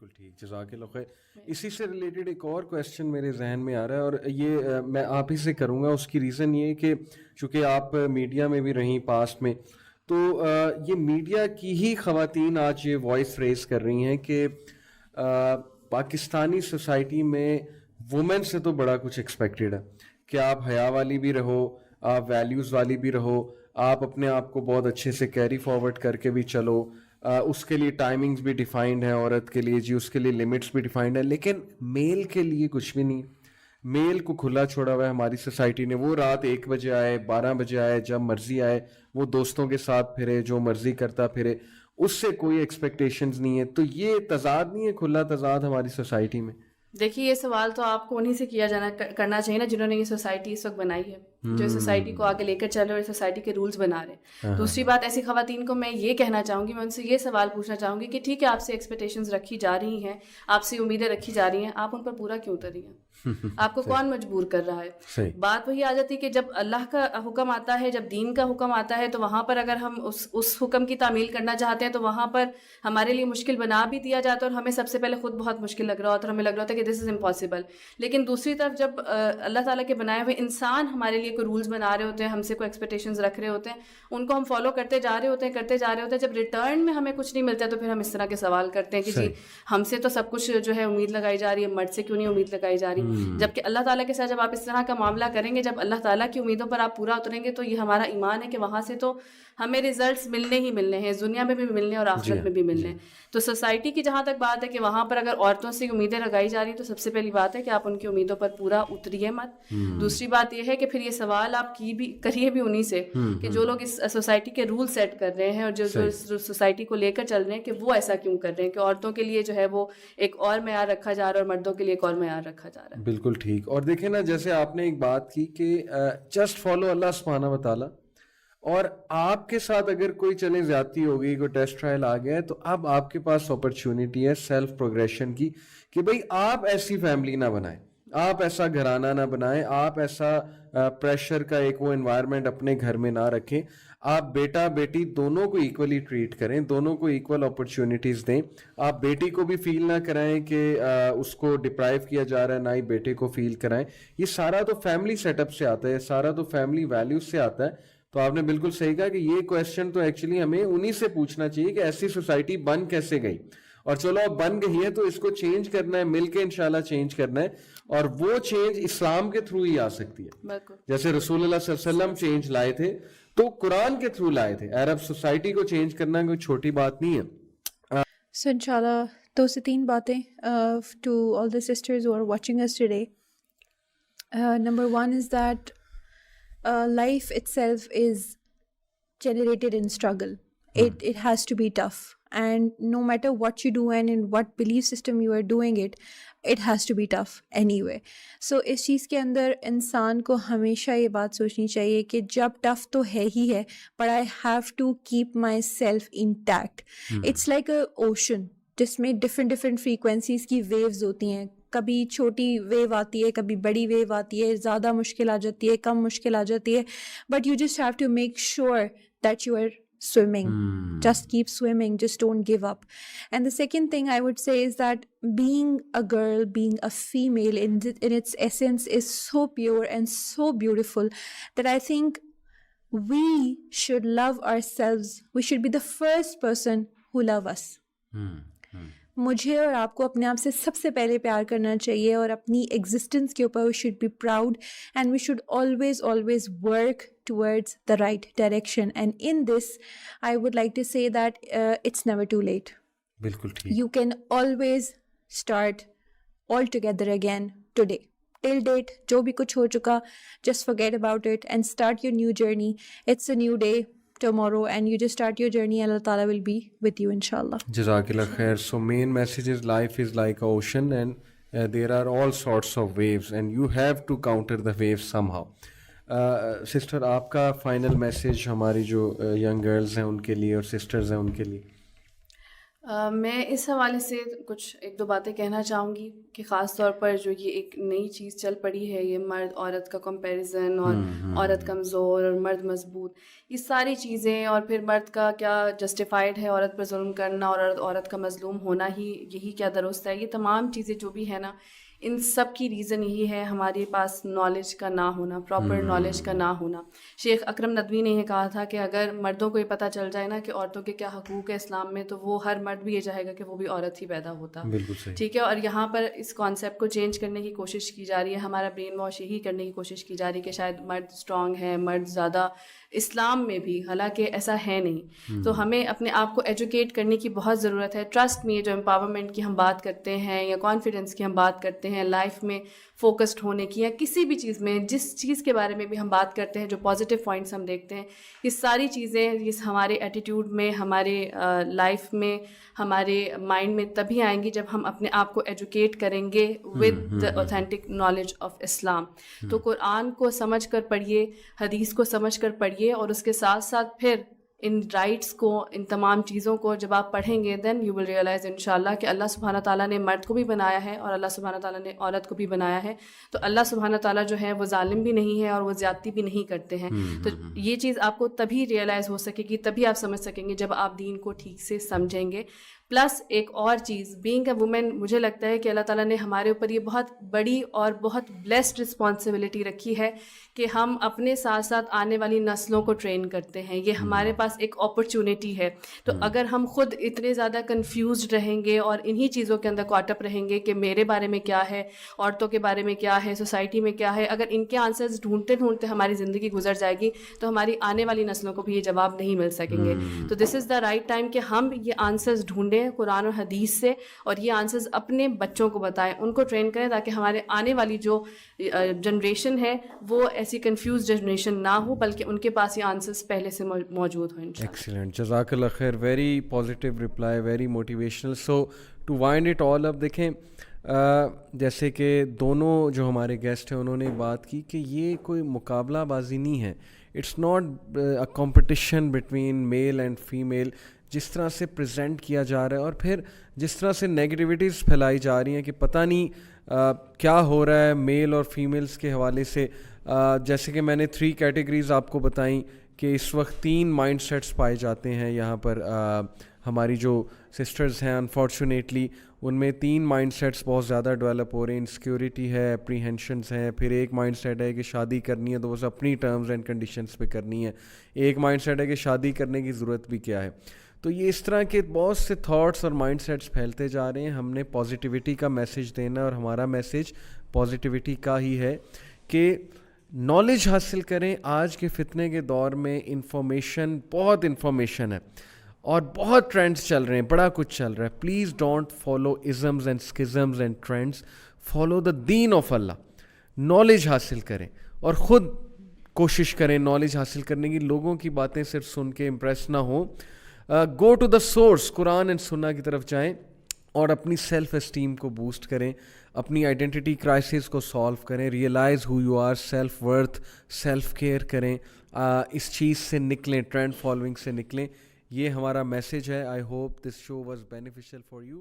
بالکل ٹھیک, جزاک اللہ خیر. اسی سے ریلیٹڈ ایک اور کویسچن میرے ذہن میں آ رہا ہے, اور یہ میں آپ ہی سے کروں گا. اس کی ریزن یہ ہے کہ چونکہ آپ میڈیا میں بھی رہیں پاسٹ میں, تو یہ میڈیا کی ہی خواتین آج یہ وائس ریز کر رہی ہیں کہ پاکستانی سوسائٹی میں وومن سے تو بڑا کچھ ایکسپیکٹڈ ہے کہ آپ حیا والی بھی رہو, آپ ویلیوز والی بھی رہو, آپ اپنے آپ کو بہت اچھے سے کیری فارورڈ کر کے بھی چلو, اس کے لیے ٹائمنگز بھی ڈیفائنڈ ہیں عورت کے لیے, جی اس کے لیے لمٹس بھی ڈیفائنڈ ہیں, لیکن میل کے لیے کچھ بھی نہیں. میل کو کھلا چھوڑا ہوا ہے ہماری سوسائٹی نے. وہ رات 1 بجے آئے, 12 بجے آئے, جب مرضی آئے, وہ دوستوں کے ساتھ پھرے, جو مرضی کرتا پھرے, اس سے کوئی ایکسپیکٹیشنز نہیں ہے. تو یہ تضاد نہیں ہے, کھلا تضاد ہماری سوسائٹی میں؟ دیکھیے یہ سوال تو آپ کو انہیں سے کرنا چاہیے نا جنہوں نے یہ سوسائٹی اس وقت بنائی ہے, جو سوسائٹی کو آگے لے کر چل رہے اور سوسائٹی کے رولز بنا رہے ہیں. دوسری بات, ایسی خواتین کو میں یہ کہنا چاہوں گی, میں ان سے یہ سوال پوچھنا چاہوں گی کہ ٹھیک ہے آپ سے ایکسپیکٹیشنز رکھی جا رہی ہیں, آپ سے امیدیں رکھی جا رہی ہیں, آپ ان پر پورا کیوں اتر رہی ہیں؟ آپ کو کون مجبور کر رہا ہے؟ بات وہی آ جاتی ہے کہ جب اللہ کا حکم آتا ہے, جب دین کا حکم آتا ہے, تو وہاں پر اگر ہم اس حکم کی تعمیل کرنا چاہتے ہیں تو وہاں پر ہمارے لیے مشکل بنا بھی دیا جاتا ہے, اور ہمیں سب سے پہلے خود بہت مشکل لگ رہا ہوتا ہے, ہمیں لگ رہا ہوتا ہے کہ دس از امپاسبل. لیکن دوسری طرف جب اللہ تعالیٰ کے بنائے ہوئے انسان ہمارے لیے کوئی رولز بنا رہے ہوتے ہیں, ہم سے کوئی ایکسپیکٹیشنز رکھ رہے ہوتے ہیں, ان کو ہم فالو کرتے جا رہے ہوتے ہیں, جب ریٹرن میں ہمیں کچھ نہیں ملتا ہے تو پھر ہم اس طرح کے سوال کرتے ہیں کہ جی ہم سے تو سب کچھ جو ہے امید لگائی جا رہی ہے, مرد سے کیوں نہیں امید لگائی جا رہی؟ جبکہ اللہ تعالیٰ کے ساتھ جب آپ اس طرح کا معاملہ کریں گے, جب اللہ تعالیٰ کی امیدوں پر آپ پورا اتریں گے, تو یہ ہمارا ایمان ہے کہ وہاں سے تو ہمیں ریزلٹس ملنے ہی ملنے ہیں, اس دنیا میں بھی ملنے اور آخرت میں بھی ملنے. تو سوسائٹی کی جہاں تک بات ہے کہ وہاں پر اگر عورتوں سے امیدیں لگائی جا رہی ہیں, تو سب سے پہلی بات ہے کہ آپ ان کی امیدوں پر پورا اتریے مت. دوسری بات یہ ہے کہ پھر یہ سوال آپ کریے بھی انہی سے کہ جو لوگ اس سوسائٹی کے رول سیٹ کر رہے ہیں اور جو سوسائٹی کو لے کر چل رہے ہیں, کہ وہ ایسا کیوں کر رہے ہیں کہ عورتوں کے لیے جو ہے وہ ایک اور معیار رکھا جا رہا ہے اور مردوں کے لیے ایک اور معیار رکھا جا رہا ہے. بالکل ٹھیک. اور دیکھیں نا, جیسے آپ نے ایک بات کی کہ جسٹ فالو اللہ سبحانہ و تعالیٰ, اور آپ کے ساتھ اگر کوئی چلے زیادتی ہو گئی, کوئی ٹیسٹ ٹرائل آ گیا ہے, تو اب آپ کے پاس اپرچونٹی ہے سیلف پروگریشن کی کہ بھئی آپ ایسی فیملی نہ بنائیں, آپ ایسا گھرانہ نہ بنائیں, آپ ایسا پریشر کا ایک وہ انوائرمنٹ اپنے گھر میں نہ رکھیں. آپ بیٹا بیٹی دونوں کو ایکولی ٹریٹ کریں, دونوں کو ایکول اپرچونٹیز دیں. آپ بیٹی کو بھی فیل نہ کرائیں کہ اس کو ڈپرائیو کیا جا رہا ہے, نہ ہی بیٹے کو فیل کرائیں. یہ سارا تو فیملی سیٹ اپ سے آتا ہے, سارا تو فیملی ویلیوز سے آتا ہے. تو آپ نے بالکل صحیح کہا کہ یہ کویسچن تو ایکچولی ہمیں انہی سے پوچھنا چاہیے کہ ایسی سوسائٹی بن کیسے گئی, اور چلو اب بن گئی ہے تو اس کو چینج کرنا ہے, مل کے انشاءاللہ چینج کرنا ہے. اور وہ چینج اسلام کے تھرو ہی آ سکتی ہے. جیسے رسول اللہ صلی اللہ علیہ وسلم چینج لائے تھے تو قرآن کے تھرو لائے تھے. عرب سوسائٹی کو چینج کرنا کوئی چھوٹی بات نہیں ہے. سو انشاءاللہ 2 سے 3 باتیں to all the sisters who are watching this today. Number 1 is that life itself is generated in struggle. It has to be tough, and no matter what you do and in what belief system you are doing it has to be tough anyway. So اس چیز کے اندر انسان کو ہمیشہ یہ بات سوچنی چاہیے کہ جب ٹف تو ہے ہی ہے, but I have to keep myself intact. It's like a ocean جس میں different frequencies کی waves ہوتی ہیں. کبھی چھوٹی ویو آتی ہے, کبھی بڑی ویو آتی ہے, زیادہ مشکل آ جاتی ہے, کم مشکل آ جاتی ہے, but you just have to make sure that you are swimming. Just keep swimming, just don't give up. And the second thing I would say is that being a girl, being a female in its essence is so pure and so beautiful that I think we should love ourselves. We should be the first person who love us. مجھے اور آپ کو اپنے آپ سے سب سے پہلے پیار کرنا چاہیے, اور اپنی ایگزسٹنس کے اوپر we should be proud, and we should always work towards the right direction. And in this I would like to say that it's never too late. بالکل ٹھیک. You can always start all together again today. Till date جو بھی کچھ ہو چکا, just forget about it and start your new journey. It's a new day tomorrow and you just start your journey. Allah Ta'ala will be with you inshallah. Jazakallah khair. So main message is life is like an ocean, and there are all sorts of waves and you have to counter the waves somehow. Sister آپ کا final message ہماری جو young girls ہیں ان کے لیے اور sisters ہیں ان کے لیے. میں اس حوالے سے کچھ 1-2 باتیں کہنا چاہوں گی کہ خاص طور پر جو یہ ایک نئی چیز چل پڑی ہے، یہ مرد عورت کا کمپیریزن اور عورت کمزور اور مرد مضبوط، یہ ساری چیزیں، اور پھر مرد کا کیا جسٹیفائڈ ہے عورت پر ظلم کرنا اور عورت کا مظلوم ہونا ہی یہی کیا درست ہے، یہ تمام چیزیں جو بھی ہے نا، ان سب کی ریزن یہی ہے ہمارے پاس نالج کا نہ ہونا، پراپر نالج کا نہ ہونا. شیخ اکرم ندوی نے یہ کہا تھا کہ اگر مردوں کو یہ پتہ چل جائے نا کہ عورتوں کے کیا حقوق ہے اسلام میں، تو وہ ہر مرد بھی یہ چاہے گا کہ وہ بھی عورت ہی پیدا ہوتا. بالکل صحیح. ٹھیک ہے. اور یہاں پر اس کانسیپٹ کو چینج کرنے کی کوشش کی جا رہی ہے، ہمارا برین واش یہی کرنے کی کوشش کی جا رہی ہے کہ شاید مرد اسٹرانگ ہے، مرد زیادہ اسلام میں بھی، حالانکہ ایسا ہے نہیں. تو ہمیں اپنے آپ کو ایجوکیٹ کرنے کی بہت ضرورت ہے. ٹرسٹ میں جو امپاورمنٹ کی ہم بات کرتے ہیں یا کانفیڈنس کی ہم بات کرتے ہیں، لائف میں فوکسڈ ہونے کی، یا کسی بھی چیز میں جس چیز کے بارے میں بھی ہم بات کرتے ہیں، جو پازیٹیو پوائنٹس ہم دیکھتے ہیں، یہ ساری چیزیں اس ہمارے ایٹیٹیوڈ میں، ہمارے لائف میں، ہمارے مائنڈ میں تبھی آئیں گی جب ہم اپنے آپ کو ایجوکیٹ کریں گے with the authentic knowledge of Islam. تو قرآن کو سمجھ کر پڑھیے، حدیث کو سمجھ کر پڑھیے، اور اس کے ساتھ ساتھ پھر ان رائٹس کو، ان تمام چیزوں کو جب آپ پڑھیں گے، دین یو ول ریئلائز انشاءاللہ کہ اللہ سبحانہ تعالیٰ نے مرد کو بھی بنایا ہے اور اللہ سبحانہ تعالیٰ نے عورت کو بھی بنایا ہے. تو اللہ سبحانہ تعالیٰ جو ہے وہ ظالم بھی نہیں ہے اور وہ زیادتی بھی نہیں کرتے ہیں. تو یہ چیز آپ کو تبھی ریئلائز ہو سکے گی، تبھی آپ سمجھ سکیں گے جب آپ دین کو ٹھیک سے سمجھیں گے. پلس ایک اور چیز، بینگ اے وومن، مجھے لگتا ہے کہ اللہ تعالیٰ نے ہمارے اوپر یہ بہت بڑی اور بہت بلیسڈ رسپانسبلٹی رکھی ہے کہ ہم اپنے ساتھ ساتھ آنے والی نسلوں کو ٹرین کرتے ہیں. یہ ہمارے پاس ایک اپرچونیٹی ہے. تو اگر ہم خود اتنے زیادہ کنفیوزڈ رہیں گے اور انہی چیزوں کے اندر کاٹ اپ رہیں گے کہ میرے بارے میں کیا ہے، عورتوں کے بارے میں کیا ہے، سوسائٹی میں کیا ہے، اگر ان کے آنسرز ڈھونڈتے ڈھونڈتے ہماری زندگی گزر جائے گی تو ہماری آنے والی نسلوں کو بھی یہ جواب نہیں مل سکیں گے. تو دس از دا رائٹ ٹائم کہ ہم یہ آنسرز ڈھونڈیں قرآن اور حدیث سے، اور یہ آنسرز اپنے بچوں کو بتائیں، ان کو ٹرین کریں، تاکہ ہمارے آنے والی جو جنریشن ہے وہ ایسی کنفیوز جنریشن نہ ہو، بلکہ ان کے پاس یہ آنسرز پہلے سے موجود ہوں. ایکسیلنٹ، جزاک اللہ خیر. Very positive reply, very motivational. So to wind it all up, دیکھیں جیسے کہ دونوں جو ہمارے گیسٹ ہیں انہوں نے بات کی کہ یہ کوئی مقابلہ بازی نہیں ہے. It's not a competition between male and female جس طرح سے پریزنٹ کیا جا رہا ہے، اور پھر جس طرح سے نیگیٹیوٹیز پھیلائی جا رہی ہیں کہ پتہ نہیں کیا ہو رہا ہے میل اور فیمیلز کے حوالے سے. جیسے کہ میں نے 3 کیٹیگریز آپ کو بتائیں کہ اس وقت 3 مائنڈ سیٹس پائے جاتے ہیں یہاں پر. ہماری جو سسٹرز ہیں انفارچونیٹلی ان میں 3 مائنڈ سیٹس بہت زیادہ ڈیولپ ہو رہے ہیں. انسیکیورٹی ہے، اپریہینشنس ہیں، پھر ایک مائنڈ سیٹ ہے کہ شادی کرنی ہے تو بس اپنی ٹرمز اینڈ کنڈیشنز پہ کرنی ہے. ایک مائنڈ سیٹ ہے کہ شادی کرنے کی ضرورت بھی کیا ہے. تو یہ اس طرح کے بہت سے تھاٹس اور مائنڈ سیٹس پھیلتے جا رہے ہیں. ہم نے پازیٹیوٹی کا میسیج دینا، اور ہمارا میسیج پازیٹیوٹی کا ہی ہے کہ نالج حاصل کریں. آج کے فتنے کے دور میں انفارمیشن، بہت انفارمیشن ہے اور بہت ٹرینڈس چل رہے ہیں، بڑا کچھ چل رہا ہے. Please don't follow isms and schisms and trends, follow the deen of Allah. Knowledge حاصل کریں اور خود کوشش کریں نالج حاصل کرنے کی. لوگوں کی باتیں صرف سن کے امپریس نہ ہوں. Go to the source, Quran and Sunnah کی طرف جائیں اور اپنی سیلف اسٹیم کو بوسٹ کریں، اپنی آئیڈینٹی کرائسس کو سالو کریں، realise who you are, self worth, self care کریں. اس چیز سے نکلیں، ٹرینڈ فالوئنگ سے نکلیں. یہ ہمارا میسیج ہے. I hope this show was beneficial for you.